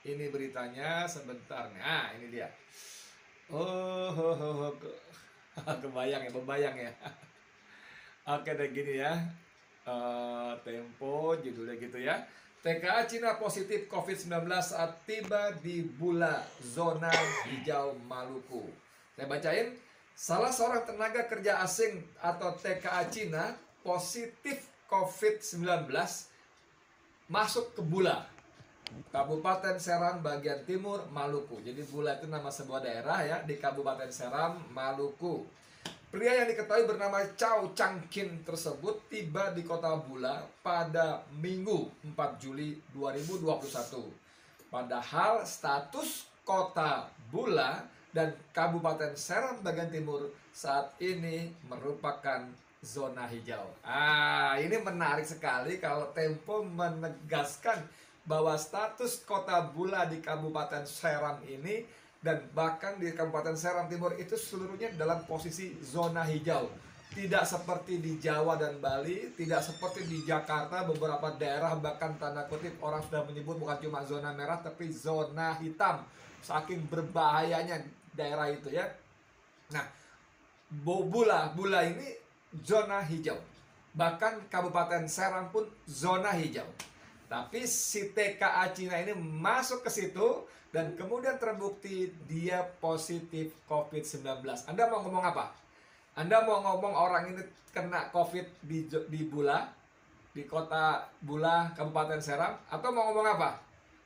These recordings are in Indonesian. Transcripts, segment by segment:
Ini beritanya sebentar. Nah, ini dia. Oh, ho, ho, ho. Kebayang ya, membayang ya. Oke deh gini ya. Tempo judulnya gitu ya. TKA Cina positif COVID-19 saat tiba di Bula, zona hijau Maluku. Saya bacain. Salah seorang tenaga kerja asing atau TKA Cina positif COVID-19 masuk ke Bula, Kabupaten Seram bagian timur Maluku. Jadi Bula itu nama sebuah daerah ya di Kabupaten Seram, Maluku. Pria yang diketahui bernama Chow Chang Kin tersebut tiba di kota Bula pada Minggu 4 Juli 2021. Padahal status kota Bula dan Kabupaten Seram bagian timur saat ini merupakan zona hijau. Ini menarik sekali kalau Tempo menegaskan bahwa status kota Bula di Kabupaten Seram ini dan bahkan di Kabupaten Seram Timur itu seluruhnya dalam posisi zona hijau. Tidak seperti di Jawa dan Bali, tidak seperti di Jakarta, beberapa daerah bahkan tanda kutip orang sudah menyebut bukan cuma zona merah tapi zona hitam. Saking berbahayanya daerah itu ya. Nah, Bula ini zona hijau. Bahkan Kabupaten Seram pun zona hijau. Tapi si TKA Cina ini masuk ke situ dan kemudian terbukti dia positif COVID-19. Anda mau ngomong apa? Anda mau ngomong orang ini kena COVID di Bula, di kota Bula, Kabupaten Seram, atau mau ngomong apa?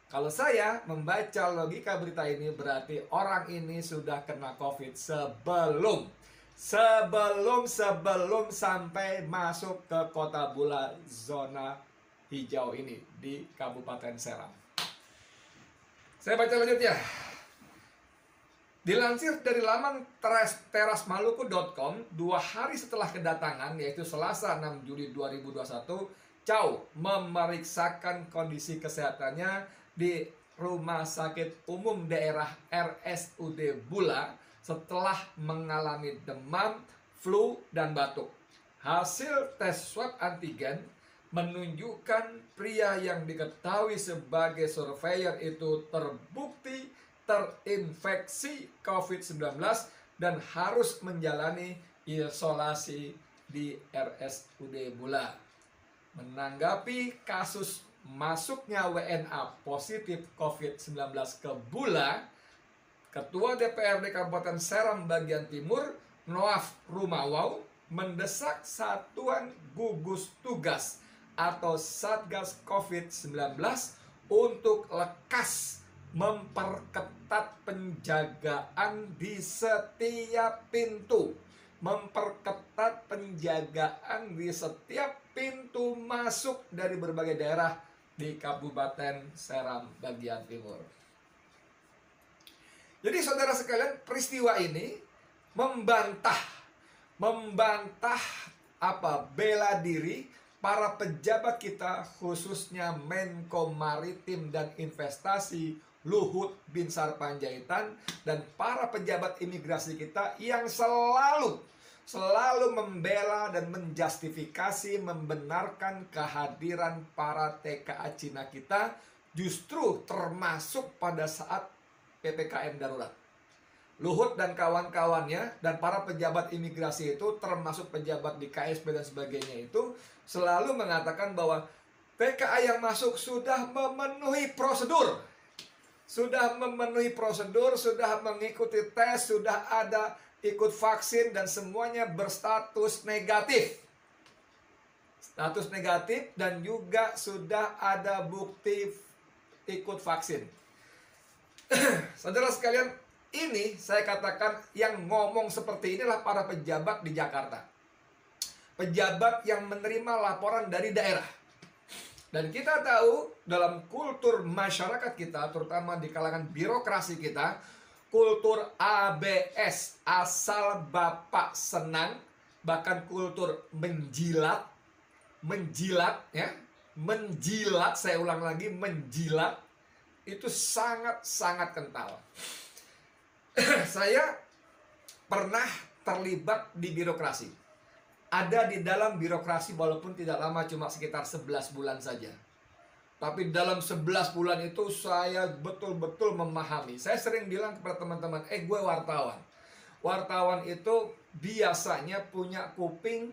Kalau saya membaca logika berita ini berarti orang ini sudah kena COVID sebelum sampai masuk ke kota Bula, zona hijau ini di Kabupaten Seram. Saya baca lanjutnya. Dilansir dari laman terasmaluku.com, 2 hari setelah kedatangan, yaitu Selasa 6 Juli 2021, Chow memeriksakan kondisi kesehatannya di Rumah Sakit Umum Daerah RSUD Bula setelah mengalami demam, flu, dan batuk. Hasil tes swab antigen menunjukkan pria yang diketahui sebagai surveyor itu terbukti terinfeksi COVID-19 dan harus menjalani isolasi di RSUD Bula. Menanggapi kasus masuknya WNA positif COVID-19 ke Bula, Ketua DPRD Kabupaten Seram bagian Timur, Noaf Rumawau, mendesak Satuan Gugus Tugas atau Satgas COVID-19 untuk lekas memperketat penjagaan di setiap pintu. Memperketat penjagaan di setiap pintu masuk dari berbagai daerah di Kabupaten Seram bagian Timur. Jadi saudara sekalian, peristiwa ini membantah bela diri para pejabat kita, khususnya Menko Maritim dan Investasi Luhut Binsar Panjaitan dan para pejabat imigrasi kita yang selalu membela dan menjustifikasi, membenarkan kehadiran para TKA Cina kita, justru termasuk pada saat PPKM darurat. Luhut dan kawan-kawannya dan para pejabat imigrasi itu, termasuk pejabat di KSP dan sebagainya itu, selalu mengatakan bahwa TKA yang masuk sudah memenuhi prosedur. Sudah mengikuti tes, sudah ada ikut vaksin dan semuanya berstatus negatif. Status negatif dan juga sudah ada bukti ikut vaksin. Saudara sekalian, ini saya katakan yang ngomong seperti inilah para pejabat di Jakarta. Pejabat yang menerima laporan dari daerah. Dan kita tahu dalam kultur masyarakat kita, terutama di kalangan birokrasi kita, kultur ABS, asal bapak senang, bahkan kultur menjilat, ya, menjilat, saya ulang lagi, menjilat, itu sangat-sangat kental. Saya pernah terlibat di birokrasi. Ada di dalam birokrasi walaupun tidak lama, cuma sekitar 11 bulan saja. Tapi dalam 11 bulan itu saya betul-betul memahami. Saya sering bilang kepada teman-teman, gue wartawan. Wartawan itu biasanya punya kuping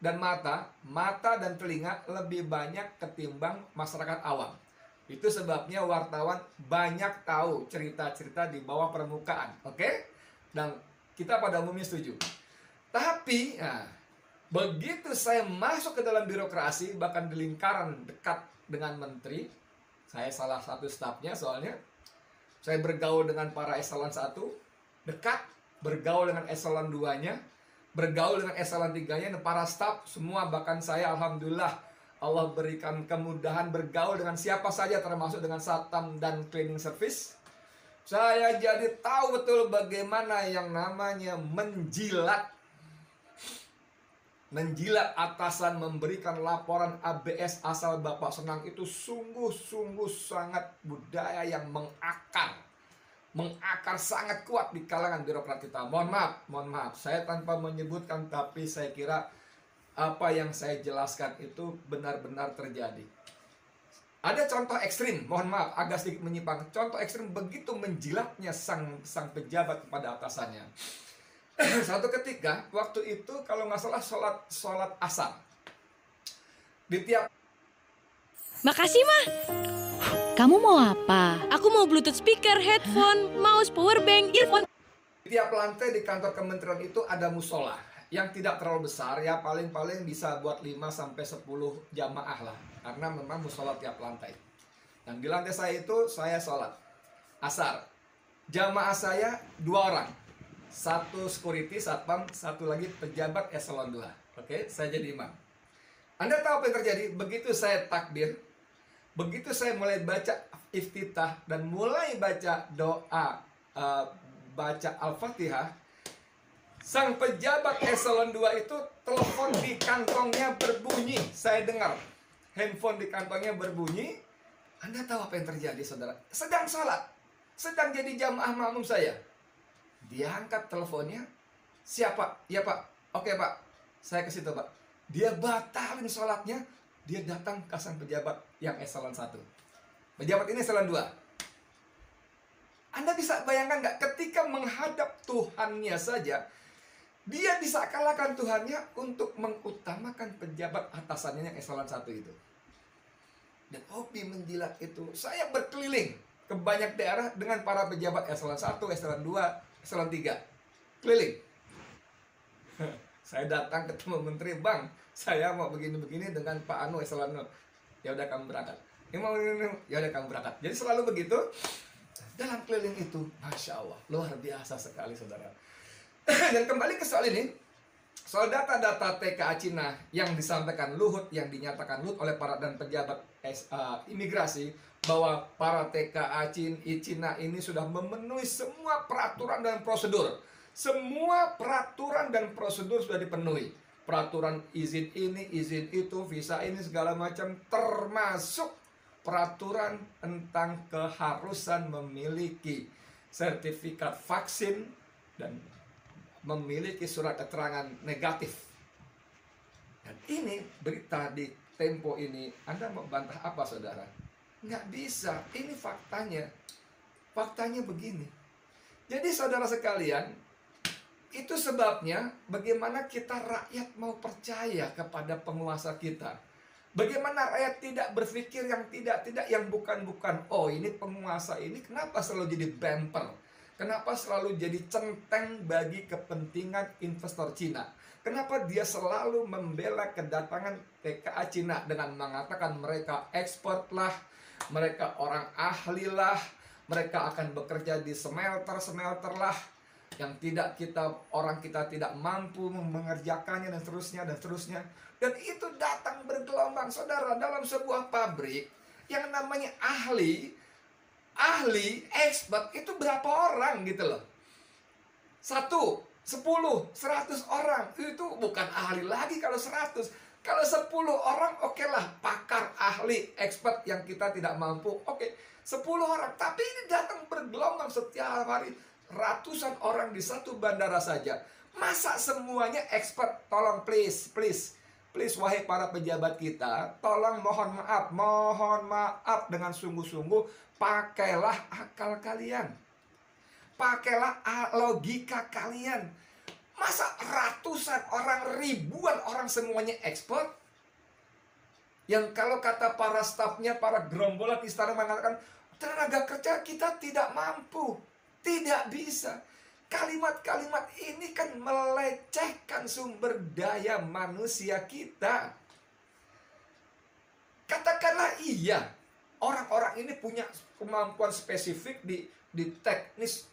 dan mata dan telinga lebih banyak ketimbang masyarakat awam. Itu sebabnya wartawan banyak tahu cerita-cerita di bawah permukaan, oke? Dan kita pada umumnya setuju. Tapi, begitu saya masuk ke dalam birokrasi, bahkan di lingkaran dekat dengan menteri, saya salah satu stafnya soalnya, saya bergaul dengan para eselon 1, dekat, bergaul dengan eselon 2-nya, bergaul dengan eselon 3-nya, dan para staf semua, bahkan saya alhamdulillah Allah berikan kemudahan bergaul dengan siapa saja, termasuk dengan satpam dan cleaning service. Saya jadi tahu betul bagaimana yang namanya menjilat atasan, memberikan laporan ABS asal Bapak senang. Itu sungguh-sungguh sangat budaya yang mengakar sangat kuat di kalangan birokrat kita. Mohon maaf, saya tanpa menyebutkan, tapi saya kira apa yang saya jelaskan itu benar-benar terjadi. Ada contoh ekstrim, mohon maaf agak sedikit menyimpang. Contoh ekstrim begitu menjilatnya sang pejabat kepada atasannya. Satu ketika, waktu itu kalau nggak salah sholat asar. Di tiap... Makasih, Mah. Kamu mau apa? Aku mau Bluetooth speaker, headphone, mouse, powerbank, earphone. Di tiap lantai di kantor kementerian itu ada musola yang tidak terlalu besar, ya paling-paling bisa buat 5-10 jamaah lah. Karena memang musola tiap lantai. Dan di lantai saya itu, saya sholat asar. Jamaah saya 2 orang. 1 security, satpam, 1 lagi pejabat eselon 2. Oke, saya jadi imam. Anda tahu apa yang terjadi? Begitu saya takbir, begitu saya mulai baca iftitah dan mulai baca doa, baca Al-Fatihah, sang pejabat eselon 2 itu telepon di kantongnya berbunyi. Saya dengar handphone di kantongnya berbunyi. Anda tahu apa yang terjadi, saudara? Sedang sholat, sedang jadi jamaah makmum saya. Dia angkat teleponnya. Siapa? Ya Pak. Oke Pak, saya ke situ Pak. Dia batalin sholatnya. Dia datang ke sang pejabat yang eselon 1. Pejabat ini eselon 2. Anda bisa bayangkan nggak, ketika menghadap Tuhannya saja, dia bisa kalahkan Tuhannya untuk mengutamakan pejabat atasannya yang eselon 1 itu. Dan hobi menjilat itu, saya berkeliling ke banyak daerah dengan para pejabat eselon 1, eselon 2, eselon 3. Keliling. Saya datang ketemu menteri, Bang, saya mau begini-begini dengan Pak Anu eselon 0. Ya udah kamu berangkat. Ya udah kamu berangkat. Jadi selalu begitu. Dalam keliling itu, Masya Allah, luar biasa sekali saudara. Dan kembali ke soal ini, soal data-data TKA Cina yang disampaikan Luhut, yang dinyatakan Luhut oleh para dan pejabat imigrasi, bahwa para TKA Cina ini sudah memenuhi semua peraturan dan prosedur. Semua peraturan dan prosedur sudah dipenuhi. Peraturan izin ini, izin itu, visa ini, segala macam, termasuk peraturan tentang keharusan memiliki sertifikat vaksin dan memiliki surat keterangan negatif. Dan ini berita di Tempo ini, Anda mau bantah apa saudara? Nggak bisa, ini faktanya. Faktanya begini. Jadi saudara sekalian, itu sebabnya bagaimana kita rakyat mau percaya kepada penguasa kita. Bagaimana rakyat tidak berpikir yang tidak-tidak, yang bukan-bukan. Oh, ini penguasa ini kenapa selalu jadi bumper? Kenapa selalu jadi centeng bagi kepentingan investor Cina? Kenapa dia selalu membela kedatangan TKA Cina dengan mengatakan mereka ekspor lah, mereka orang ahli lah, mereka akan bekerja di smelter lah, yang tidak kita tidak mampu mengerjakannya, dan seterusnya dan seterusnya. Dan itu datang bergelombang saudara. Dalam sebuah pabrik yang namanya ahli, expert itu berapa orang gitu loh. 1, 10, 100 orang. Itu bukan ahli lagi kalau 100. Kalau 10 orang oke lah, pakar, ahli, expert yang kita tidak mampu. Oke, 10 orang. Tapi ini datang bergelombang setiap hari. Ratusan orang di satu bandara saja. Masa semuanya expert? Tolong please. please wahai para pejabat kita, tolong mohon maaf dengan sungguh-sungguh, pakailah akal kalian. Pakailah logika kalian. Masa ratusan orang, ribuan orang semuanya ekspor? Yang kalau kata para stafnya, para gerombolan istana mengatakan, tenaga kerja kita tidak mampu, tidak bisa. Kalimat-kalimat ini kan melecehkan sumber daya manusia kita. Katakanlah iya, orang-orang ini punya kemampuan spesifik di teknis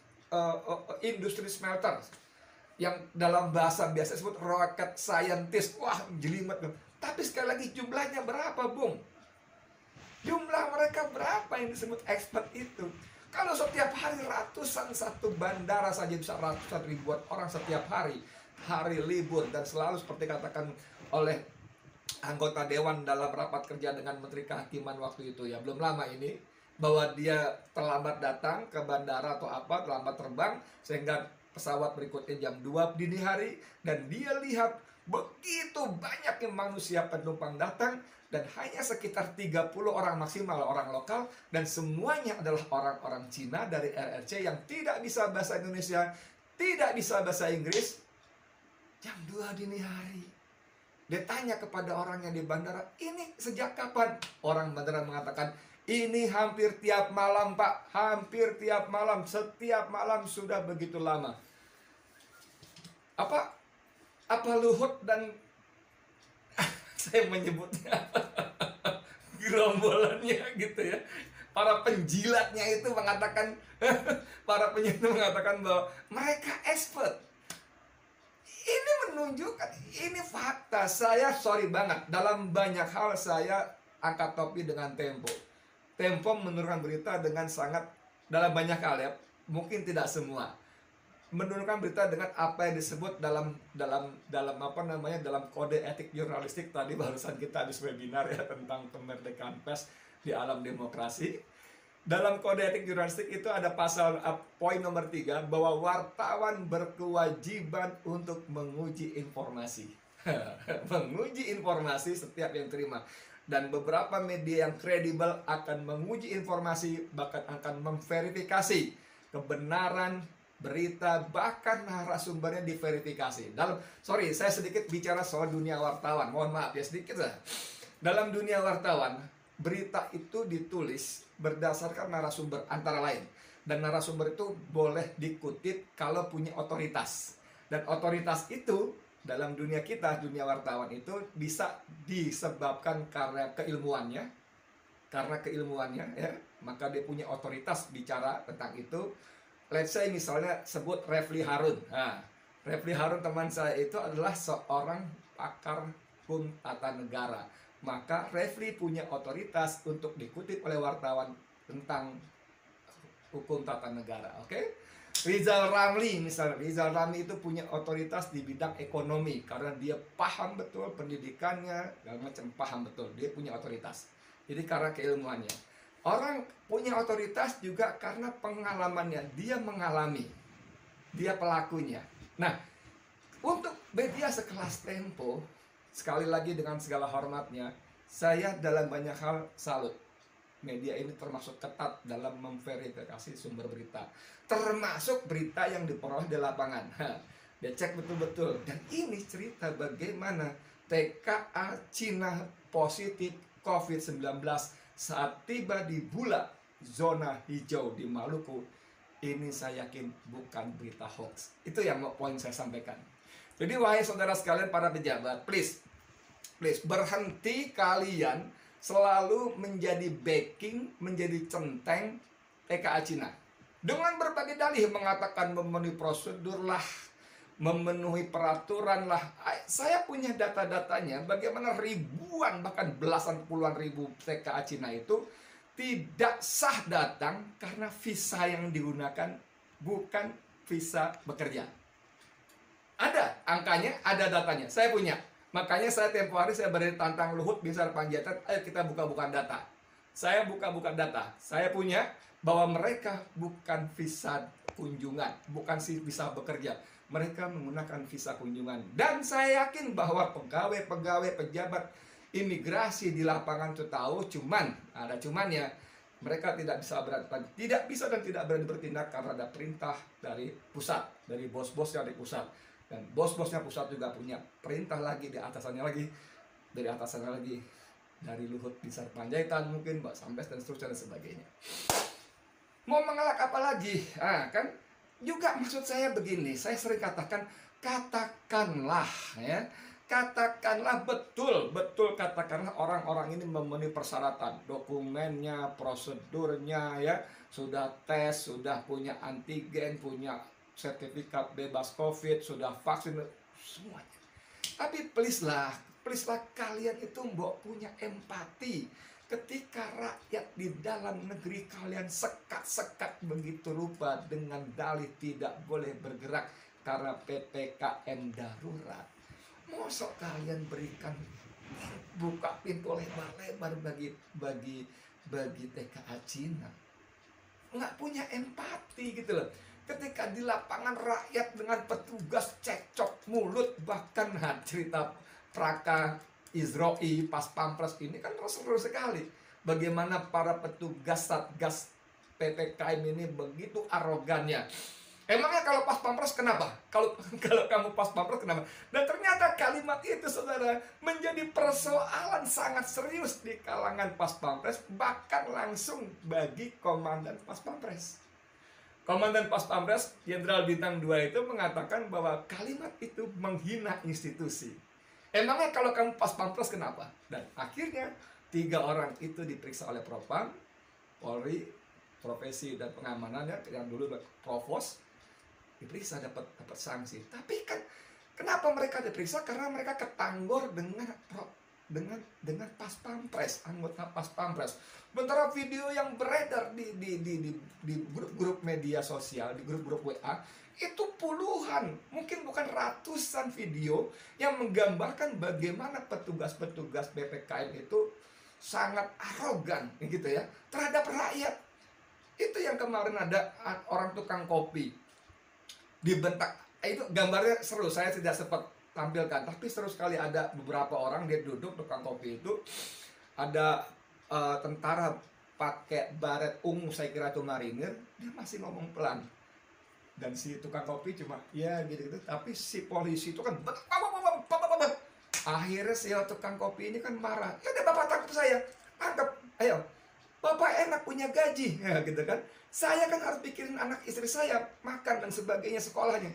industri smelter, yang dalam bahasa biasa disebut rocket scientist. Wah, jelimet. Tapi sekali lagi, jumlahnya berapa, Bung? Jumlah mereka berapa yang disebut expert itu? Kalau setiap hari ratusan, satu bandara saja bisa ratusan ribuan orang setiap hari, hari libur, dan selalu seperti katakan oleh anggota dewan dalam rapat kerja dengan Menteri Kehakiman waktu itu, ya belum lama ini, bahwa dia terlambat datang ke bandara atau apa, terlambat terbang, sehingga pesawat berikutnya jam 2 dini hari, dan dia lihat begitu banyaknya manusia penumpang datang, dan hanya sekitar 30 orang maksimal orang lokal, dan semuanya adalah orang-orang Cina dari RRC yang tidak bisa bahasa Indonesia, tidak bisa bahasa Inggris. Jam 2 dini hari, dia tanya kepada orang yang di bandara, ini sejak kapan? Orang bandara mengatakan, ini hampir tiap malam, Pak. Hampir tiap malam. Setiap malam sudah begitu lama. Apa Luhut dan saya menyebutnya gerombolannya gitu ya, para penjilatnya itu mengatakan para penjilat mengatakan bahwa mereka expert. Ini menunjukkan, ini fakta. Saya sorry banget, dalam banyak hal saya angkat topi dengan Tempo. Tempo menurunkan berita dengan sangat, dalam banyak hal ya, mungkin tidak semua, menurunkan berita dengan apa yang disebut dalam apa namanya, dalam kode etik jurnalistik. Tadi barusan kita habis webinar ya tentang kemerdekaan pers di alam demokrasi. Dalam kode etik jurnalistik itu ada pasal poin nomor 3, bahwa wartawan berkewajiban untuk menguji informasi. Menguji informasi setiap yang terima. Dan beberapa media yang kredibel akan menguji informasi, bahkan akan memverifikasi kebenaran berita, bahkan narasumbernya diverifikasi. Saya sedikit bicara soal dunia wartawan, mohon maaf ya sedikit lah. Dalam dunia wartawan, berita itu ditulis berdasarkan narasumber antara lain, dan narasumber itu boleh dikutip kalau punya otoritas. Dan otoritas itu dalam dunia kita, dunia wartawan itu bisa disebabkan karena keilmuannya, ya, maka dia punya otoritas bicara tentang itu. Let's say misalnya sebut Refli Harun. Nah, Refli Harun teman saya itu adalah seorang pakar hukum tata negara. Maka Refli punya otoritas untuk dikutip oleh wartawan tentang hukum tata negara. Oke? Rizal Ramli misalnya. Rizal Ramli itu punya otoritas di bidang ekonomi karena dia paham betul pendidikannya, dan macam paham betul. Dia punya otoritas. Jadi karena keilmuannya. Orang punya otoritas juga karena pengalamannya. Dia mengalami, dia pelakunya. Nah, untuk media sekelas Tempo, sekali lagi dengan segala hormatnya, saya dalam banyak hal salut. Media ini termasuk ketat dalam memverifikasi sumber berita, termasuk berita yang diperoleh di lapangan. Dia cek betul-betul. Dan ini cerita bagaimana TKA Cina positif COVID-19 saat tiba di Bula, zona hijau di Maluku. Ini saya yakin bukan berita hoax. Itu yang mau poin saya sampaikan. Jadi wahai saudara sekalian para pejabat, please berhenti kalian selalu menjadi backing, menjadi centeng TKA Cina. Dengan berbagai dalih mengatakan memenuhi prosedur lah, memenuhi peraturan lah. Saya punya data-datanya bagaimana ribuan, bahkan belasan puluhan ribu TKA Cina itu tidak sah datang karena visa yang digunakan bukan visa bekerja. Ada angkanya, ada datanya. Saya punya. Makanya saya tempo hari saya berdiri tantang Luhut Binsar Panjaitan, ayo kita buka-buka data. Saya buka-buka data. Saya punya bahwa mereka bukan visa kunjungan, bukan visa bekerja. Mereka menggunakan visa kunjungan. Dan saya yakin bahwa pegawai-pegawai pejabat imigrasi di lapangan itu tahu, cuman ada cumannya, mereka tidak bisa dan tidak berani bertindak karena ada perintah dari pusat, dari bos-bosnya di pusat. Dan bos-bosnya pusat juga punya perintah lagi di atasannya lagi, dari atasannya lagi, dari Luhut Binsar Panjaitan mungkin, Mbak Sambes dan seterusnya dan sebagainya. Mau mengelak apa lagi? Kan juga maksud saya begini, saya sering katakan, katakanlah ya, katakanlah betul katakanlah orang-orang ini memenuhi persyaratan, dokumennya, prosedurnya ya, sudah tes, sudah punya antigen, punya sertifikat bebas COVID, sudah vaksin, semuanya. Tapi please lah kalian itu mbok punya empati. Ketika rakyat di dalam negeri kalian sekat-sekat begitu rupa dengan dalih tidak boleh bergerak karena PPKM darurat. Mosok kalian berikan buka pintu lebar-lebar bagi TKA Cina. Nggak punya empati gitu loh. Ketika di lapangan rakyat dengan petugas cekcok mulut, bahkan cerita Praka Izroi pas Pampres ini kan seru sekali. Bagaimana para petugas Satgas PPKM ini begitu arogannya. Emangnya kalau pas Pampres kenapa? Kalau kamu pas Pampres kenapa? Dan ternyata kalimat itu saudara menjadi persoalan sangat serius di kalangan pas Pampres, bahkan langsung bagi komandan pas Pampres. Komandan pas Pampres Jenderal Bintang 2 itu mengatakan bahwa kalimat itu menghina institusi. Emangnya kalau kamu pas Pampres kenapa? Dan akhirnya 3 orang itu diperiksa oleh Propam, Polri, Profesi dan Pengamanannya yang dulu Provos, diperiksa dapat sanksi. Tapi kan kenapa mereka diperiksa? Karena mereka ketanggor dengan pas Pampres, anggota pas Pampres. Sementara video yang beredar di grup-grup media sosial, di grup-grup WA, itu puluhan, mungkin bukan ratusan video yang menggambarkan bagaimana petugas-petugas PPKM itu sangat arogan gitu ya terhadap rakyat. Itu yang kemarin ada orang tukang kopi dibentak, itu gambarnya seru, saya tidak sempat tampilkan, tapi seru sekali. Ada beberapa orang dia duduk tukang kopi itu, ada tentara pakai baret ungu, saya kira itu marinir, dia masih ngomong pelan. Dan si tukang kopi cuma ya gitu-gitu, tapi si polisi itu kan akhirnya si tukang kopi ini kan marah. Ya udah bapak tangkap saya, tangkap, ayo, bapak enak punya gaji ya gitu kan. Saya kan harus pikirin anak istri saya makan dan sebagainya, sekolahnya.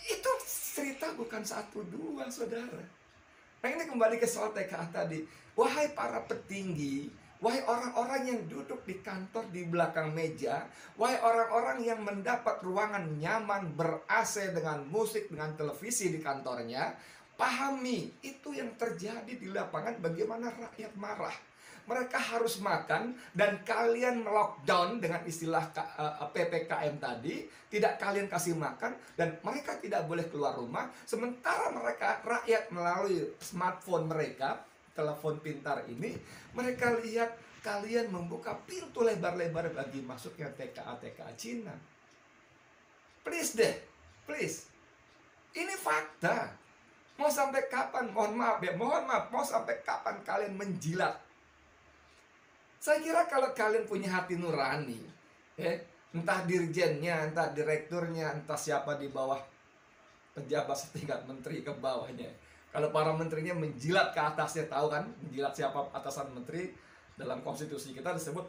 Itu cerita bukan 1-2 saudara. Nah ini kembali ke soal TKA tadi. Wahai para petinggi, wahai orang-orang yang duduk di kantor di belakang meja, wahai orang-orang yang mendapat ruangan nyaman ber-AC dengan musik, dengan televisi di kantornya, pahami itu yang terjadi di lapangan, bagaimana rakyat marah. Mereka harus makan dan kalian lockdown dengan istilah PPKM tadi, tidak kalian kasih makan dan mereka tidak boleh keluar rumah. Sementara mereka, rakyat melalui smartphone mereka, telepon pintar ini, mereka lihat kalian membuka pintu lebar-lebar bagi masuknya TKA Cina. Please deh, please. Ini fakta. Mau sampai kapan? Mohon maaf, mau sampai kapan kalian menjilat? Saya kira kalau kalian punya hati nurani, entah dirjennya, entah direkturnya, entah siapa di bawah pejabat setingkat menteri ke bawahnya. Kalau para menterinya menjilat ke atasnya, tahu kan? Menjilat siapa atasan menteri, dalam konstitusi kita disebut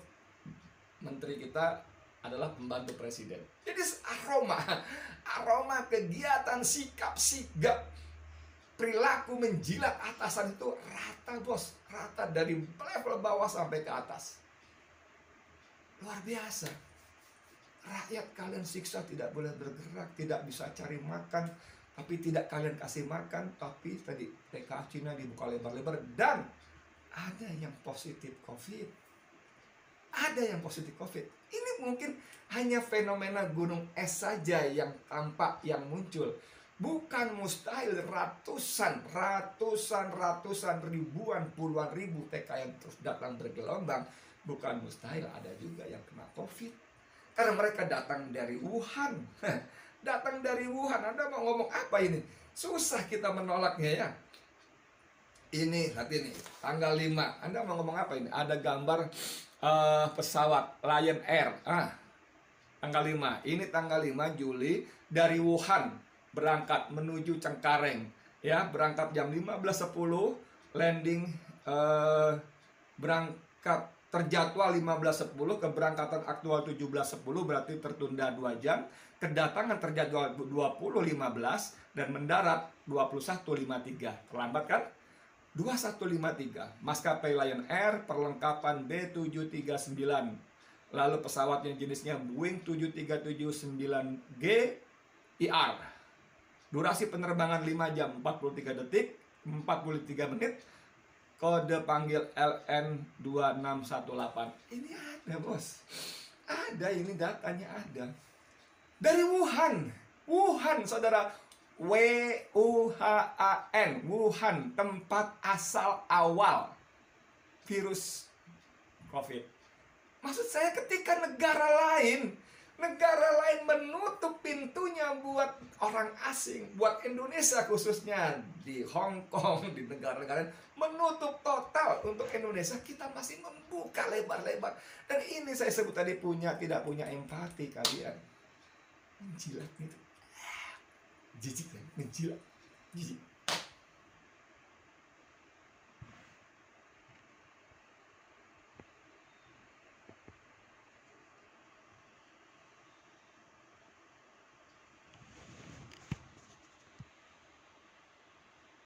menteri kita adalah pembantu presiden. Jadi aroma kegiatan, sikap, sigap, perilaku menjilat atasan itu rata bos, rata dari level bawah sampai ke atas. Luar biasa. Rakyat kalian siksa, tidak boleh bergerak, tidak bisa cari makan, tapi tidak kalian kasih makan, tapi tadi TKA Cina dibuka lebar-lebar dan ada yang positif COVID. Ada yang positif COVID. Ini mungkin hanya fenomena gunung es saja yang tampak, yang muncul. Bukan mustahil ratusan, ribuan, puluhan ribu TKA yang terus datang bergelombang. Bukan mustahil ada juga yang kena COVID. Karena mereka datang dari Wuhan. Datang dari Wuhan. Anda mau ngomong apa ini? Susah kita menolaknya ya. Ini, hati nih, tanggal 5. Anda mau ngomong apa ini? Ada gambar pesawat Lion Air. Tanggal 5. Ini tanggal 5 Juli dari Wuhan berangkat menuju Cengkareng. Ya, berangkat jam 15.10, landing berangkat terjadwal 15.10, keberangkatan aktual 17.10, berarti tertunda 2 jam. Kedatangan terjadwal 20.15 dan mendarat 21.53. Terlambat kan? 21.53. Maskapai Lion Air, perlengkapan B739. Lalu pesawatnya jenisnya Boeing 7379G IR. Durasi penerbangan 5 jam 43 detik 43 menit. Kode panggil LN2618. Ini ada, bos. Ada, ini datanya ada. Dari Wuhan. Wuhan, saudara. WUHAN. Wuhan, tempat asal awal virus COVID. Maksud saya ketika negara lain menutup pintunya buat orang asing, buat Indonesia khususnya, di Hong Kong, di negara-negara lain, menutup total untuk Indonesia, kita masih membuka lebar-lebar. Dan ini saya sebut tadi tidak punya empati kalian. Menjilat gitu. Jijik kan? Menjilat. Jijik.